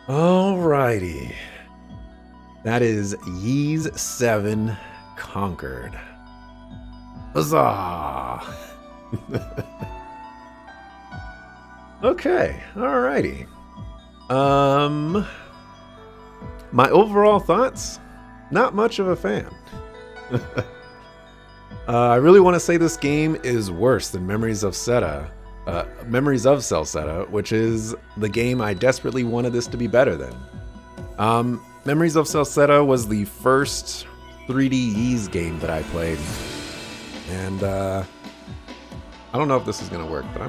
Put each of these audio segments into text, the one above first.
Alrighty. That is Ys 7 Conquered. Huzzah! Okay, alrighty. My overall thoughts? Not much of a fan. I really want to say this game is worse than Memories of Celceta, which is the game I desperately wanted this to be better than. Memories of Celceta was the first 3D Ys game that I played, and I don't know if this is gonna work, but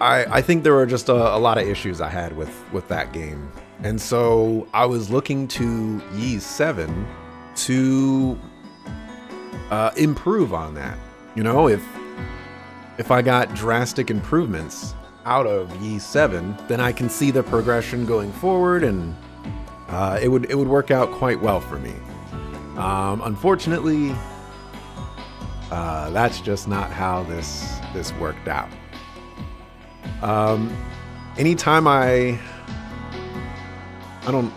I think there were just a lot of issues I had with that game. And so I was looking to Ys 7 to improve on that. You know, if I got drastic improvements out of Ys 7, then I can see the progression going forward, and it would work out quite well for me. Unfortunately, that's just not how this worked out. Anytime I don't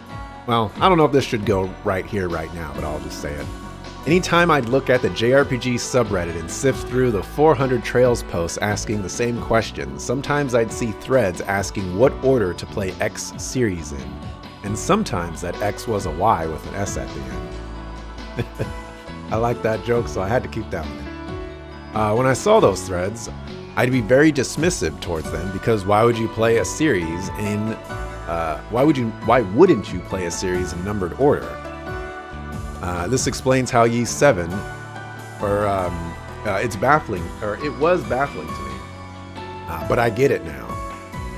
know if this should go right here, right now, but I'll just say it. Anytime I'd look at the JRPG subreddit and sift through the 400 Trails posts asking the same questions, sometimes I'd see threads asking what order to play X series in, and sometimes that X was a Y with an S at the end. I like that joke, so I had to keep that one. When I saw those threads, I'd be very dismissive towards them, because why would you play a series in why wouldn't you play a series in numbered order? This explains how Ys 7, it's baffling, or it was baffling to me, but I get it now.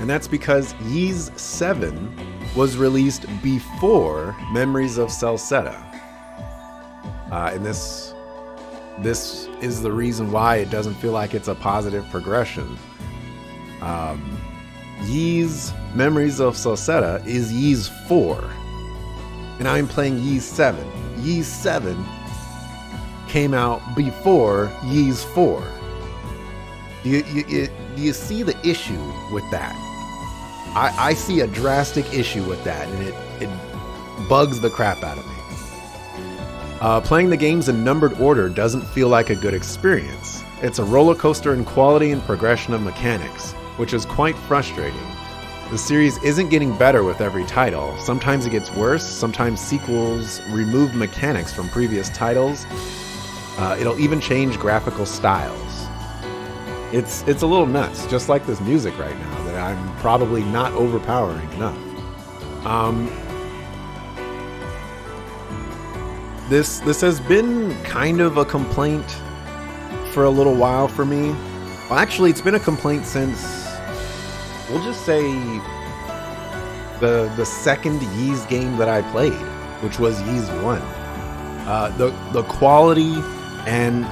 And that's because Ys 7 was released before Memories of Celceta. And this is the reason why it doesn't feel like it's a positive progression. Ys Memories of Celceta is Ys 4, and I'm playing Ys 7. Ys 7 came out before Ys 4. Do you see the issue with that? I see a drastic issue with that, and it bugs the crap out of me. Playing the games in numbered order doesn't feel like a good experience. It's a roller coaster in quality and progression of mechanics, which is quite frustrating. The series isn't getting better with every title. Sometimes it gets worse, sometimes sequels remove mechanics from previous titles. It'll even change graphical styles. It's a little nuts, just like this music right now, that I'm probably not overpowering enough. This has been kind of a complaint for a little while for me. Well, actually, it's been a complaint since, we'll just say, the second Ys game that I played, which was Ys 1. The quality and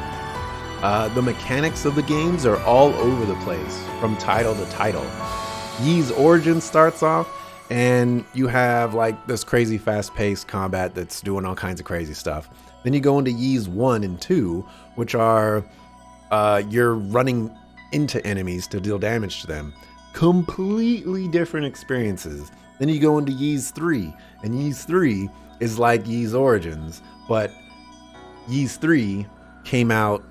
the mechanics of the games are all over the place from title to title. Ys Origin starts off, and you have like this crazy fast-paced combat that's doing all kinds of crazy stuff. Then you go into Ys 1 and 2, which are you're running into enemies to deal damage to them. Completely different experiences. Then you go into Ys 3, and Ys 3 is like Ys Origins, but Ys 3 came out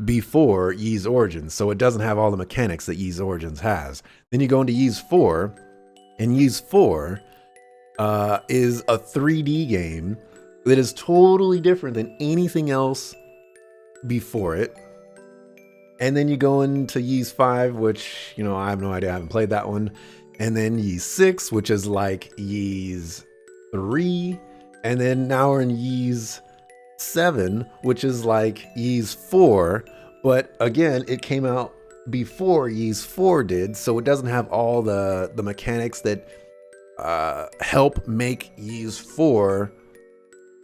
before Ys Origins, so it doesn't have all the mechanics that Ys Origins has. Then you go into Ys 4, and Ys 4 is a 3D game that is totally different than anything else before it. And then you go into Ys 5, which, you know, I have no idea, I haven't played that one. And then Ys 6, which is like Ys 3. And then now we're in Ys 7, which is like Ys 4. But again, it came out before Ys 4 did, so it doesn't have all the mechanics that help make Ys 4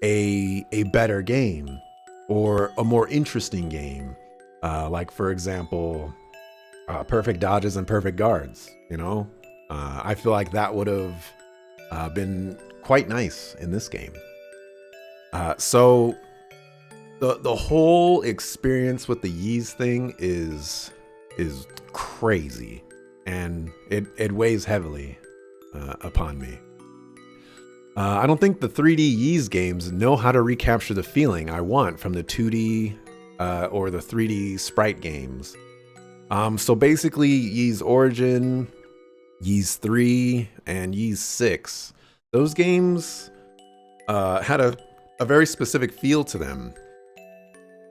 a better game or a more interesting game. Like, for example, perfect dodges and perfect guards, you know? I feel like that would have been quite nice in this game. So the whole experience with the Ys thing is is crazy, and it weighs heavily upon me. I don't think the 3D Ys games know how to recapture the feeling I want from the 2D or the 3D sprite games. So basically, Ys Origin, Ys 3, and Ys 6, those games had a very specific feel to them.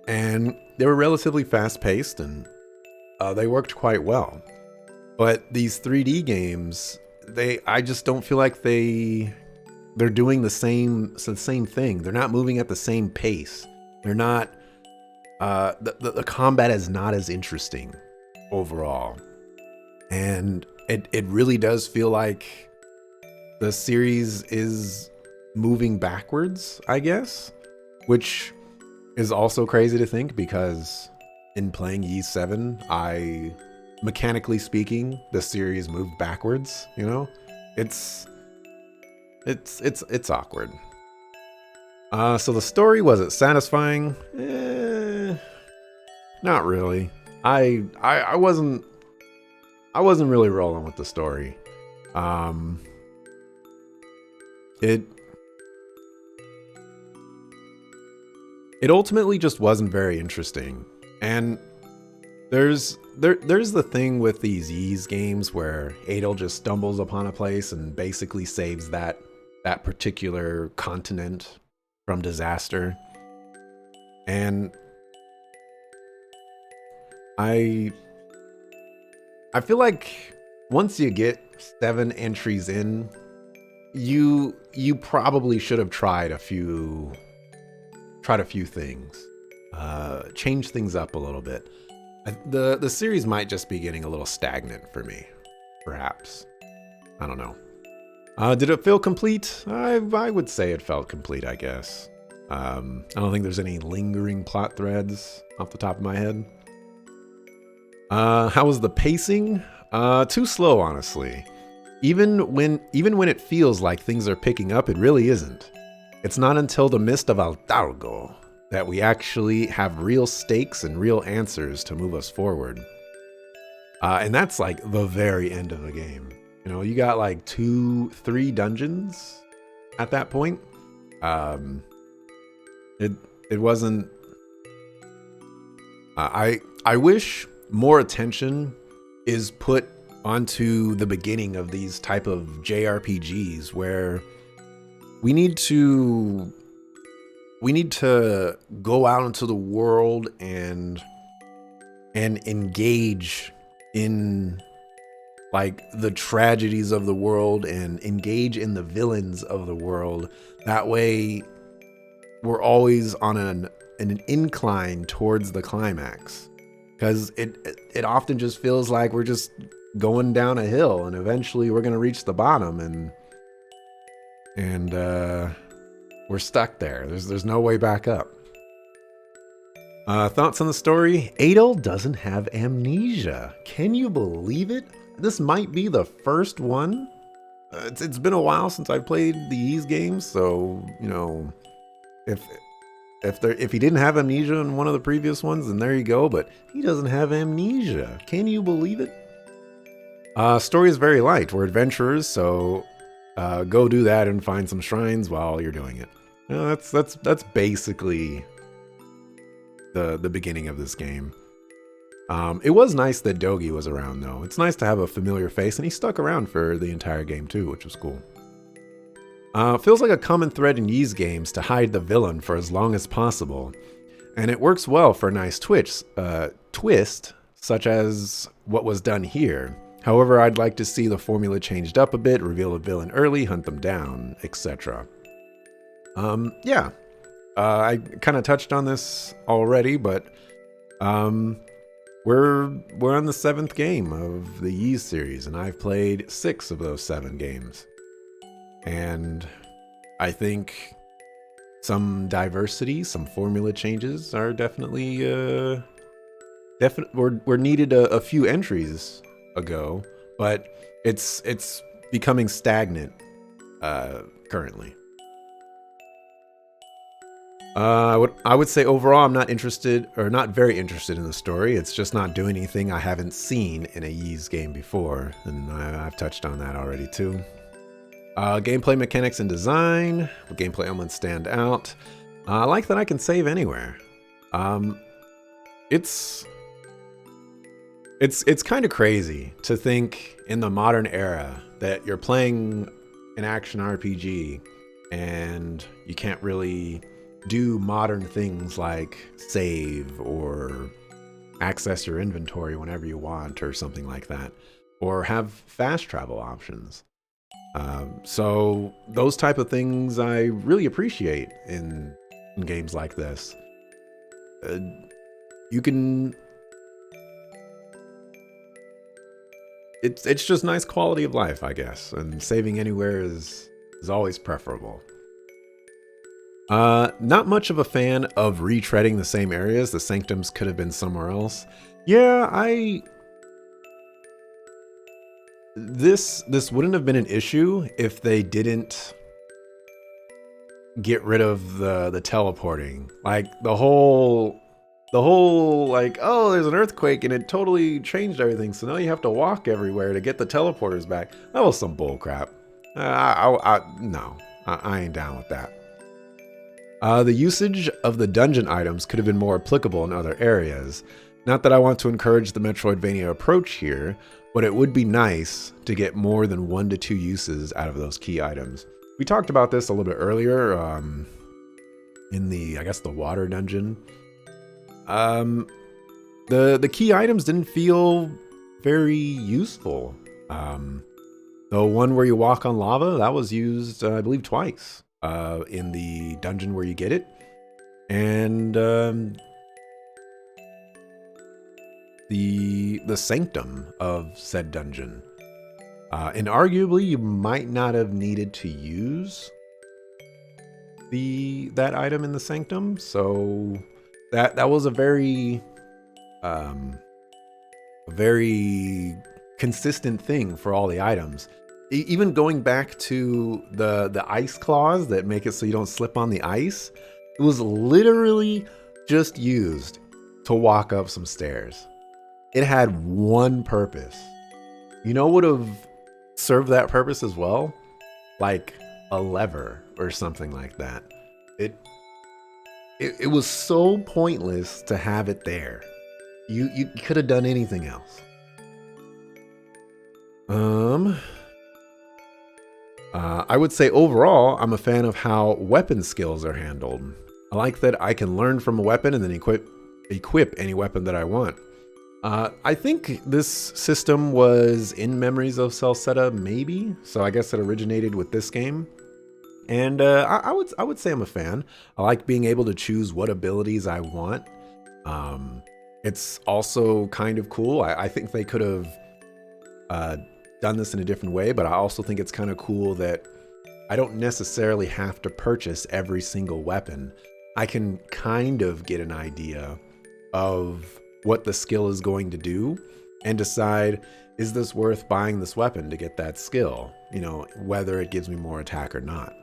And they were relatively fast-paced, and they worked quite well. But these 3D games, I just don't feel like they're doing the same thing. They're not moving at the same pace. They're not. The combat is not as interesting overall, and it really does feel like the series is moving backwards, I guess, which is also crazy to think, because in playing Ys 7, mechanically speaking, the series moved backwards. You know, it's awkward. So the story, was it satisfying? Not really. I wasn't really rolling with the story. It ultimately just wasn't very interesting. And there's the thing with these Ys games where Adel just stumbles upon a place and basically saves that particular continent from disaster. And I feel like once you get 7 entries in, you probably should have tried a few things, change things up a little bit. The series might just be getting a little stagnant for me, perhaps. I don't know. Did it feel complete? I would say it felt complete, I guess. I don't think there's any lingering plot threads off the top of my head. How was the pacing? Too slow, honestly. Even when it feels like things are picking up, it really isn't. It's not until the Mist of Altargo that we actually have real stakes and real answers to move us forward. And that's like the very end of the game. You know, you got like 2-3 dungeons at that point. It wasn't. I wish more attention is put onto the beginning of these type of JRPGs, where we need to go out into the world and engage in like the tragedies of the world and engage in the villains of the world. That way we're always on an incline towards the climax, because it often just feels like we're just going down a hill and eventually we're going to reach the bottom, and we're stuck there. There's no way back up. Thoughts on the story? Adel doesn't have amnesia. Can you believe it? This might be the first one. It's been a while since I played these games, so you know, if he didn't have amnesia in one of the previous ones, then there you go. But he doesn't have amnesia. Can you believe it? Story is very light. We're adventurers, so go do that and find some shrines while you're doing it. You know, that's basically the beginning of this game. It was nice that Dogi was around, though. It's nice to have a familiar face, and he stuck around for the entire game too, which was cool. Feels like a common thread in Ys games to hide the villain for as long as possible, and it works well for a nice twist, such as what was done here. However, I'd like to see the formula changed up a bit, reveal a villain early, hunt them down, etc. Yeah. I kind of touched on this already, but we're on the 7th game of the Ys series, and I've played 6 of those 7 games. And I think some diversity, some formula changes are definitely were needed a few entries ago, but it's becoming stagnant currently. I would say overall, I'm not interested, or not very interested in the story. It's just not doing anything I haven't seen in a Ys game before, and I've touched on that already too. Gameplay mechanics and design. What gameplay elements stand out? I like that I can save anywhere. It's kind of crazy to think in the modern era that you're playing an action RPG and you can't really do modern things like save or access your inventory whenever you want or something like that, or have fast travel options. So those type of things I really appreciate in games like this. You can... It's just nice quality of life, I guess, and saving anywhere is always preferable. Not much of a fan of retreading the same areas. The sanctums could have been somewhere else. Yeah, this wouldn't have been an issue if they didn't get rid of the teleporting. Like the whole like, oh, there's an earthquake and it totally changed everything, so now you have to walk everywhere to get the teleporters back. That was some bull crap. No, I ain't down with that. The usage of the dungeon items could have been more applicable in other areas. Not that I want to encourage the Metroidvania approach here, but it would be nice to get more than 1 to 2 uses out of those key items. We talked about this a little bit earlier in the, I guess, the water dungeon. The key items didn't feel very useful. The one where you walk on lava, that was used, I believe, twice in the dungeon where you get it. And the sanctum of said dungeon. And arguably, you might not have needed to use that item in the sanctum. So that was a very consistent thing for all the items. Even going back to the ice claws that make it so you don't slip on the ice, it was literally just used to walk up some stairs. It had one purpose. You know what would have served that purpose as well? Like a lever or something like that. It was so pointless to have it there. You could have done anything else. I would say overall, I'm a fan of how weapon skills are handled. I like that I can learn from a weapon and then equip any weapon that I want. I think this system was in Memories of Celceta, maybe. So I guess it originated with this game. And I would say I'm a fan. I like being able to choose what abilities I want. It's also kind of cool. I think they could have done this in a different way, but I also think it's kind of cool that I don't necessarily have to purchase every single weapon. I can kind of get an idea of what the skill is going to do and decide, is this worth buying this weapon to get that skill? You know, whether it gives me more attack or not.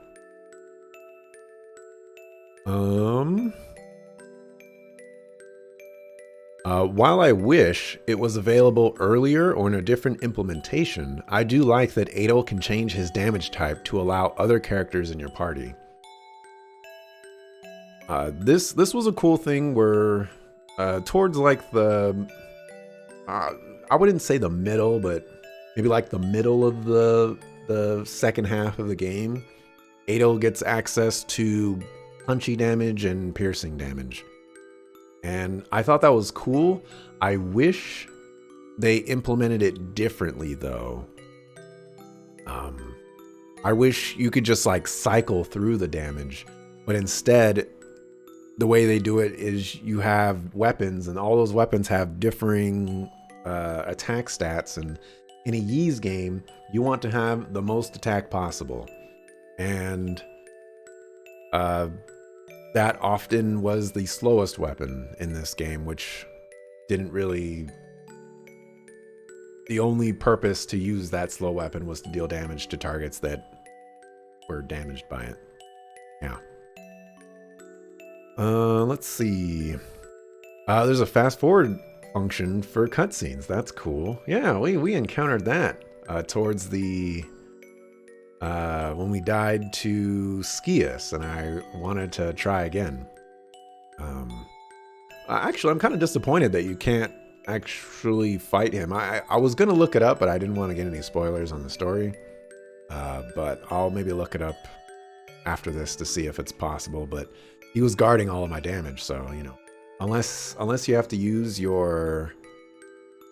While I wish it was available earlier or in a different implementation, I do like that Adol can change his damage type to allow other characters in your party. This was a cool thing where towards like the I wouldn't say the middle, but maybe like the middle of the second half of the game, Adol gets access to punchy damage and piercing damage. And I thought that was cool. I wish they implemented it differently though. I wish you could just like cycle through the damage, but instead the way they do it is you have weapons and all those weapons have differing attack stats, and in a Ys game you want to have the most attack possible, and that often was the slowest weapon in this game, which didn't really... The only purpose to use that slow weapon was to deal damage to targets that were damaged by it. Yeah. Let's see. There's a fast forward function for cutscenes. That's cool. Yeah, we encountered that towards the when we died to Skius, and I wanted to try again. Actually, I'm kind of disappointed that you can't actually fight him. I was gonna look it up, but I didn't want to get any spoilers on the story. But I'll maybe look it up after this to see if it's possible. But he was guarding all of my damage, so you know, unless you have to use your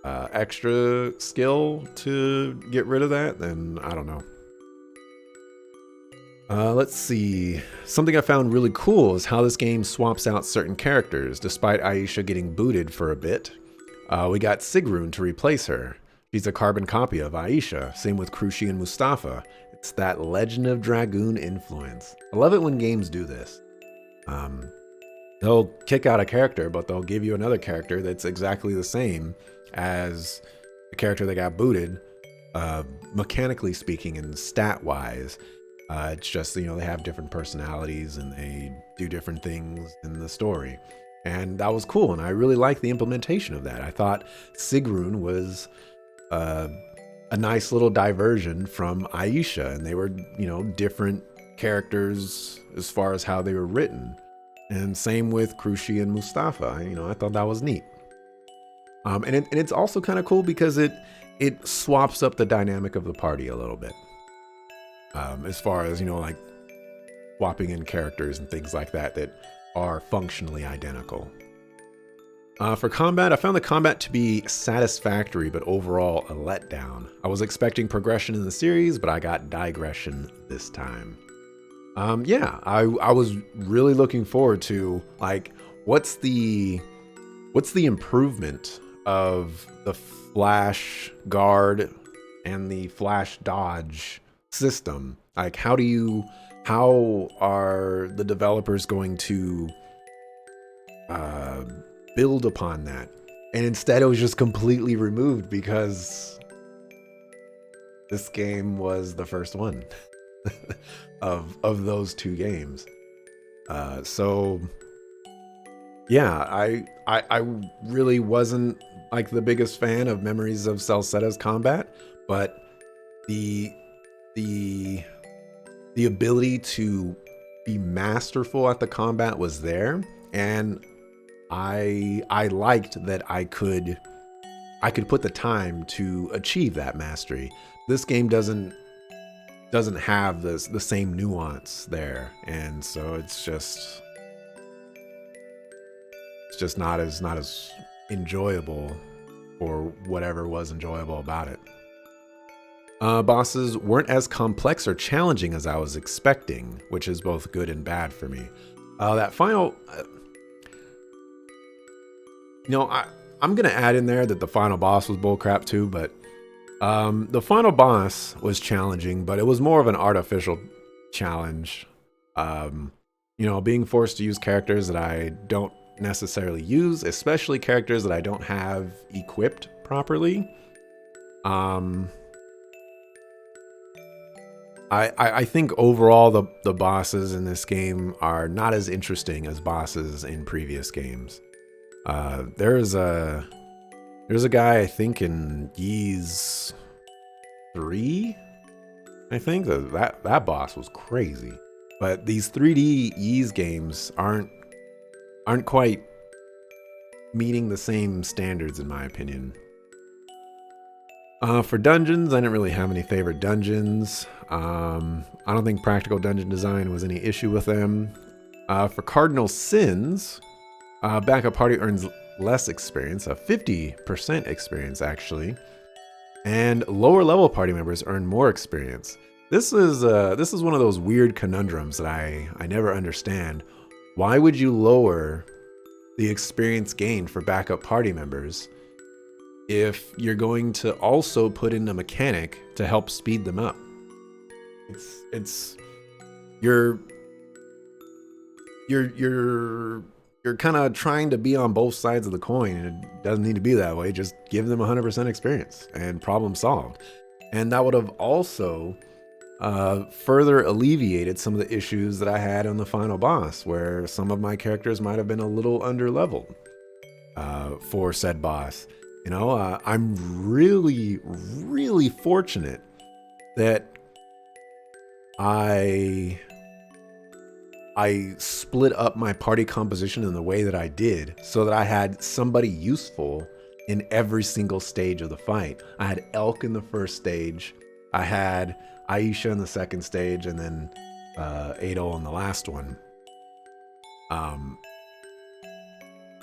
extra skill to get rid of that, then I don't know. Let's see. Something I found really cool is how this game swaps out certain characters, despite Aisha getting booted for a bit. We got Sigrun to replace her. She's a carbon copy of Aisha, same with Krushi and Mustafa. It's that Legend of Dragoon influence. I love it when games do this. They'll kick out a character, but they'll give you another character that's exactly the same as the character that got booted, mechanically speaking and stat-wise. It's just, you know, they have different personalities and they do different things in the story. And that was cool, and I really liked the implementation of that. I thought Sigrun was a nice little diversion from Aisha, and they were, you know, different characters as far as how they were written. And same with Krushi and Mustafa. You know, I thought that was neat. And it's also kind of cool because it swaps up the dynamic of the party a little bit. As far as, you know, like swapping in characters and things like that that are functionally identical. For combat, I found the combat to be satisfactory, but overall a letdown. I was expecting progression in the series, but I got digression this time. Yeah, I was really looking forward to, like, what's the improvement of the flash guard and the flash dodge system? Like, how are the developers going to build upon that? And instead it was just completely removed because this game was the first one of those two games. So yeah, I really wasn't like the biggest fan of Memories of Celcetta's combat, but the ability to be masterful at the combat was there, and I liked that I could put the time to achieve that mastery. This game doesn't have the same nuance there, and so it's just not as enjoyable, or whatever was enjoyable about it. Bosses weren't as complex or challenging as I was expecting, which is both good and bad for me. That final, you know, I'm gonna add in there that the final boss was bullcrap too, but the final boss was challenging, but it was more of an artificial challenge. You know, being forced to use characters that I don't necessarily use, especially characters that I don't have equipped properly. I think overall the bosses in this game are not as interesting as bosses in previous games. There's a guy, I think in Ys 3, I think that boss was crazy. But these 3D Ys games aren't quite meeting the same standards in my opinion. For dungeons, I didn't really have any favorite dungeons. I don't think practical dungeon design was any issue with them. For cardinal sins, backup party earns less experience, 50% experience actually, and lower level party members earn more experience. This is one of those weird conundrums that I never understand. Why would you lower the experience gained for backup party members if you're going to also put in a mechanic to help speed them up? You're kind of trying to be on both sides of the coin, and it doesn't need to be that way. Just give them 100% experience and problem solved. And that would have also further alleviated some of the issues that I had on the final boss, where some of my characters might have been a little underleveled for said boss. You know, I'm really, really fortunate that I split up my party composition in the way that I did so that I had somebody useful in every single stage of the fight. I had Elk in the first stage, I had Aisha in the second stage, and then Adol in the last one.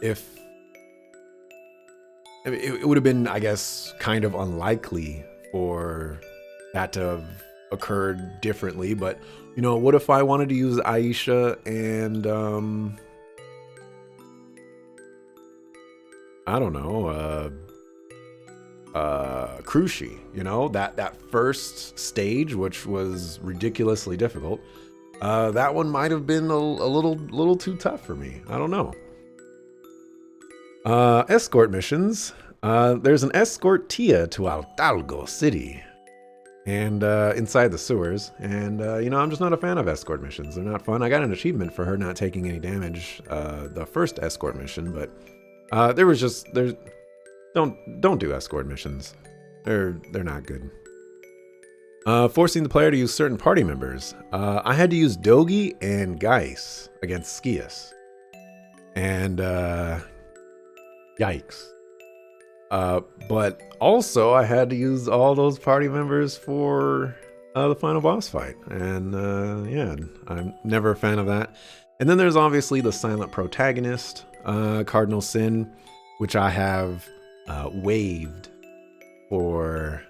If it would have been, I guess, kind of unlikely for that to have occurred differently, but you know, what if I wanted to use Aisha and I don't know, Crushi, you know, that first stage, which was ridiculously difficult, that one might have been a little too tough for me. I don't know. Escort missions. There's an escort Tia to Altalgo City, and inside the sewers. And you know, I'm just not a fan of escort missions. They're not fun. I got an achievement for her not taking any damage the first escort mission, but don't do escort missions. They're not good. Forcing the player to use certain party members. I had to use Dogi and Geis against Skias. And yikes. But also I had to use all those party members for the final boss fight. And yeah, I'm never a fan of that. And then there's obviously the silent protagonist, Cardinal Sin, which I have waived for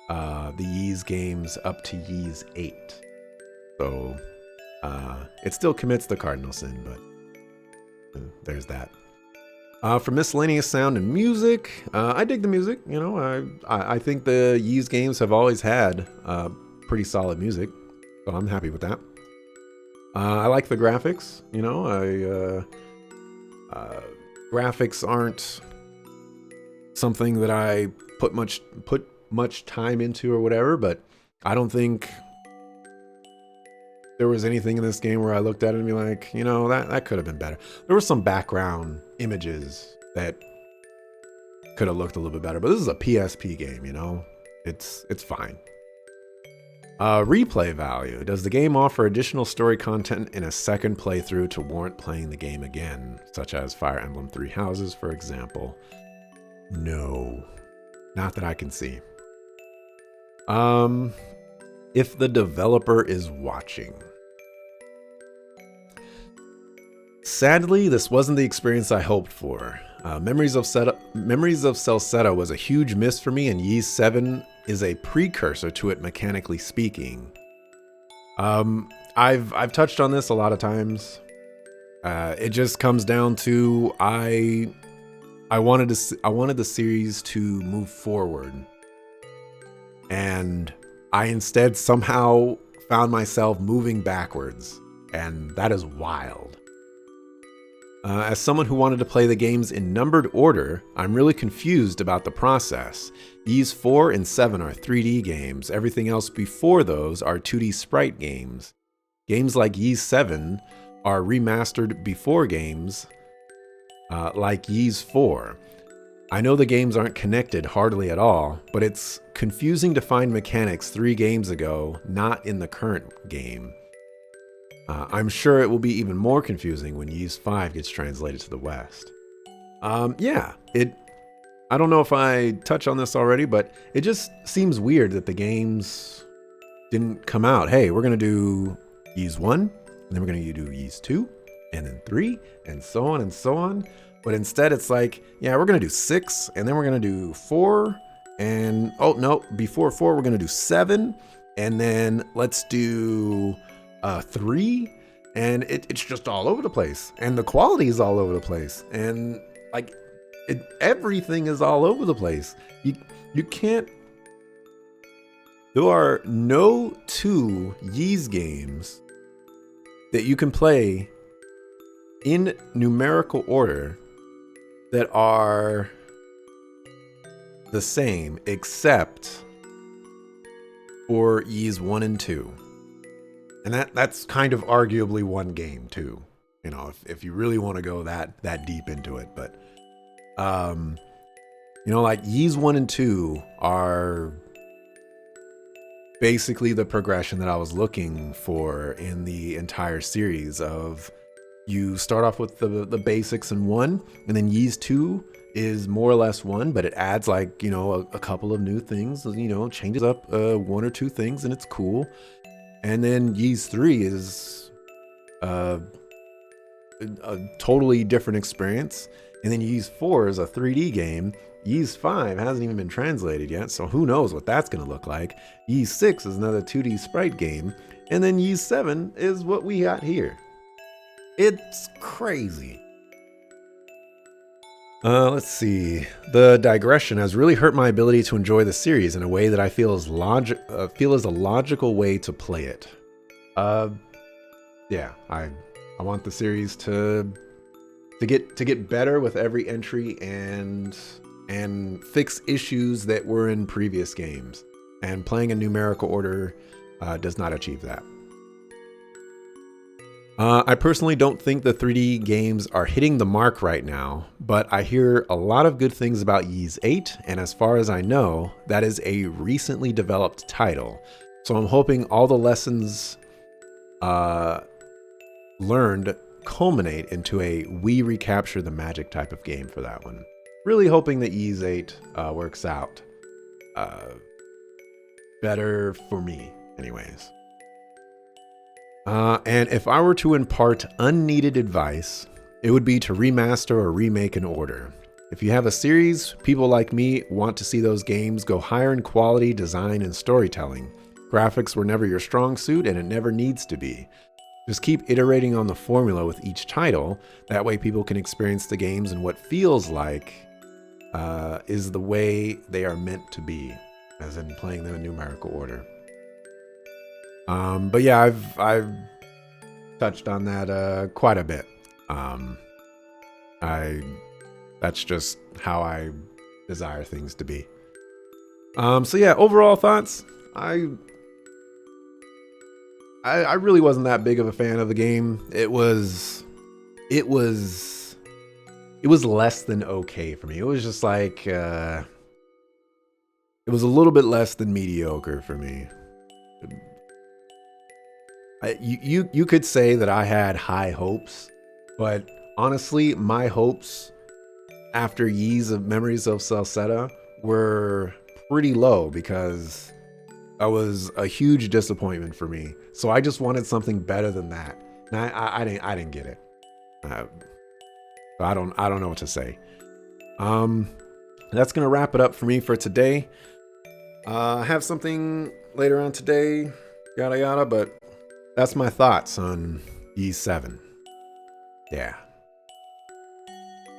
the Ys games up to Ys 8. So it still commits the Cardinal Sin, but there's that. For miscellaneous sound and music, I dig the music. You know, I think the Ys games have always had pretty solid music, so I'm happy with that. I like the graphics. You know, graphics aren't something that I put much time into or whatever, but I don't think there was anything in this game where I looked at it and be like, you know, that could have been better. There were some background images that could have looked a little bit better, but this is a PSP game, you know? It's fine. Replay value. Does the game offer additional story content in a second playthrough to warrant playing the game again, such as Fire Emblem Three Houses, for example? No. Not that I can see. If the developer is watching. Sadly, this wasn't the experience I hoped for. Memories of Celceta was a huge miss for me, and Ys 7 is a precursor to it mechanically speaking. I've touched on this a lot of times. It just comes down to I wanted the series to move forward, and I instead somehow found myself moving backwards, and that is wild. As someone who wanted to play the games in numbered order, I'm really confused about the process. Ys 4 and 7 are 3D games. Everything else before those are 2D sprite games. Games like Ys 7 are remastered before games like Ys 4. I know the games aren't connected hardly at all, but it's confusing to find mechanics 3 games ago, not in the current game. I'm sure it will be even more confusing when Ys 5 gets translated to the West. Yeah, I don't know if I touched on this already, but it just seems weird that the games didn't come out. Hey, we're going to do Ys 1, and then we're going to do Ys 2, and then 3, and so on and so on. But instead it's like, yeah, we're going to do 6, and then we're going to do 4, and oh no, before 4 we're going to do 7, and then let's do 3, and it's just all over the place, and the quality is all over the place, and like everything is all over the place. You can't. There are no 2 Ys games that you can play in numerical order that are the same, except for Ys 1 and 2. And that's kind of arguably one game too. You know, if you really want to go that deep into it. But you know, like Ys 1 and 2 are basically the progression that I was looking for in the entire series of you start off with the basics in 1, and then Ys 2 is more or less 1, but it adds like, you know, a couple of new things, you know, changes up 1 or 2 things, and it's cool. And then Ys 3 is a totally different experience. And then Ys 4 is a 3D game. Ys 5 hasn't even been translated yet, so who knows what that's going to look like. Ys 6 is another 2D sprite game. And then Ys 7 is what we got here. It's crazy. Let's see. The digression has really hurt my ability to enjoy the series in a way that I feel is a logical way to play it. Yeah, I want the series to get better with every entry and fix issues that were in previous games. And playing a numerical order does not achieve that. I personally don't think the 3D games are hitting the mark right now, but I hear a lot of good things about Ys 8, and as far as I know, that is a recently developed title. So I'm hoping all the lessons learned culminate into a we recapture the magic type of game for that one. Really hoping that Ys 8 works out better for me anyways. And if I were to impart unneeded advice, it would be to remaster or remake an order. If you have a series, people like me want to see those games go higher in quality, design, and storytelling. Graphics were never your strong suit, and it never needs to be. Just keep iterating on the formula with each title. That way people can experience the games in what feels like is the way they are meant to be, as in playing them in numerical order. But yeah, I've touched on that quite a bit. That's just how I desire things to be. So yeah, overall thoughts. I really wasn't that big of a fan of the game. It was less than okay for me. It was just like it was a little bit less than mediocre for me. You could say that I had high hopes, but honestly, my hopes after Ys of Memories of Celceta were pretty low because that was a huge disappointment for me. So I just wanted something better than that. And I didn't get it. I don't know what to say. That's gonna wrap it up for me for today. I have something later on today, yada yada, but that's my thoughts on Ys 7. Yeah.